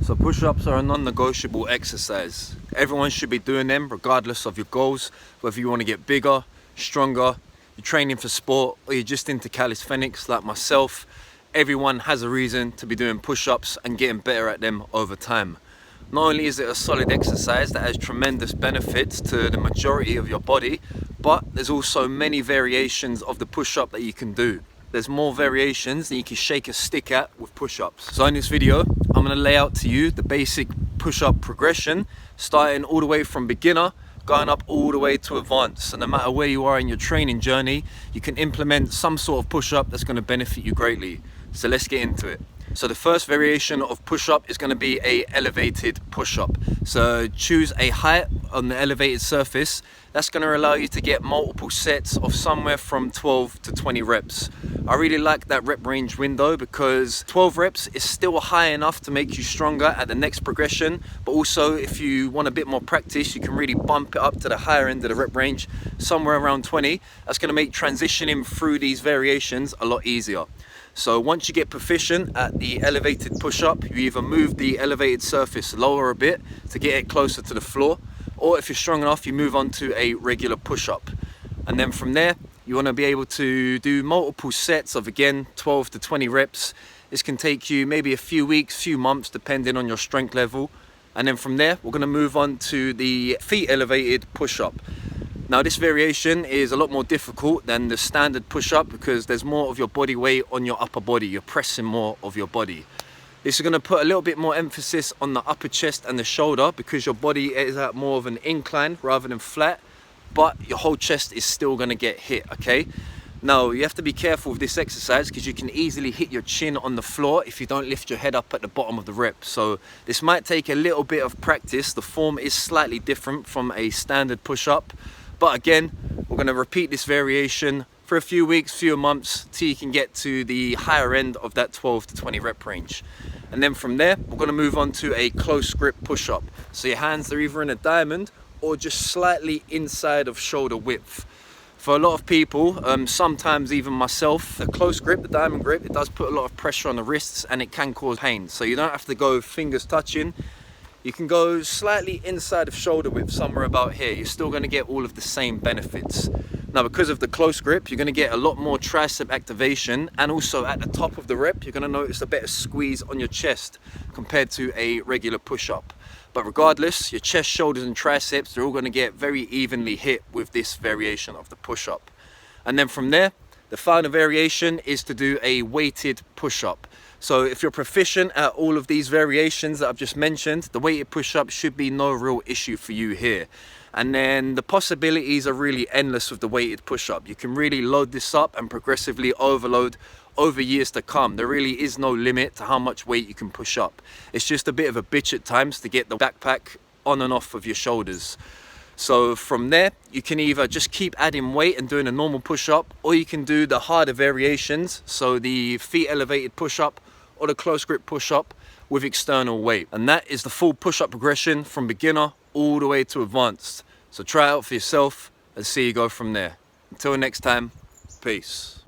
So push-ups are a non-negotiable exercise. Everyone should be doing them regardless of your goals, whether you want to get bigger, stronger, you're training for sport, or you're just into calisthenics like myself. Everyone has a reason to be doing push-ups and getting better at them over time. Not only is it a solid exercise that has tremendous benefits to the majority of your body, but there's also many variations of the push-up that you can do. There's more variations than you can shake a stick at with push-ups. So in this video, I'm going to lay out to you the basic push-up progression, starting all the way from beginner, going up all the way to advanced. So no matter where you are in your training journey, you can implement some sort of push-up that's going to benefit you greatly. So let's get into it. So the first variation of push-up is going to be a elevated push-up. So choose a height on the elevated surface. That's going to allow you to get multiple sets of somewhere from 12 to 20 reps. I really like that rep range window because 12 reps is still high enough to make you stronger at the next progression, but also if you want a bit more practice, you can really bump it up to the higher end of the rep range, somewhere around 20. That's going to make transitioning through these variations a lot easier. So once you get proficient at the elevated push-up, you either move the elevated surface lower a bit to get it closer to the floor, or if you're strong enough, you move on to a regular push-up. And then from there, you want to be able to do multiple sets of, again, 12 to 20 reps. This can take you maybe a few weeks, few months, depending on your strength level. And then from there, we're going to move on to the feet elevated push-up. Now this variation is a lot more difficult than the standard push-up because there's more of your body weight on your upper body. You're pressing more of your body. This is going to put a little bit more emphasis on the upper chest and the shoulder because your body is at more of an incline rather than flat, but your whole chest is still going to get hit, okay? Now you have to be careful with this exercise because you can easily hit your chin on the floor if you don't lift your head up at the bottom of the rep. So this might take a little bit of practice. The form is slightly different from a standard push-up. But again, we're going to repeat this variation for a few weeks, few months, till you can get to the higher end of that 12 to 20 rep range. And then from there, we're going to move on to a close grip push-up. So your hands are either in a diamond or just slightly inside of shoulder width. For a lot of people, sometimes even myself, the close grip, the diamond grip, it does put a lot of pressure on the wrists and it can cause pain. So you don't have to go fingers touching. You can go slightly inside of shoulder width, somewhere about here. You're still going to get all of the same benefits. Now, because of the close grip, you're going to get a lot more tricep activation, and also at the top of the rep, you're going to notice a better squeeze on your chest compared to a regular push-up. But regardless, your chest, shoulders, and triceps, they're all going to get very evenly hit with this variation of the push-up. And then from there, the final variation is to do a weighted push-up. So if you're proficient at all of these variations that I've just mentioned, the weighted push-up should be no real issue for you here. And then the possibilities are really endless with the weighted push-up. You can really load this up and progressively overload over years to come. There really is no limit to how much weight you can push up. It's just a bit of a bitch at times to get the backpack on and off of your shoulders. So from there, you can either just keep adding weight and doing a normal push-up, or you can do the harder variations, so the feet elevated push-up or the close grip push-up with external weight. And that is the full push-up progression from beginner all the way to advanced. So try it out for yourself and see you go from there. Until next time, peace.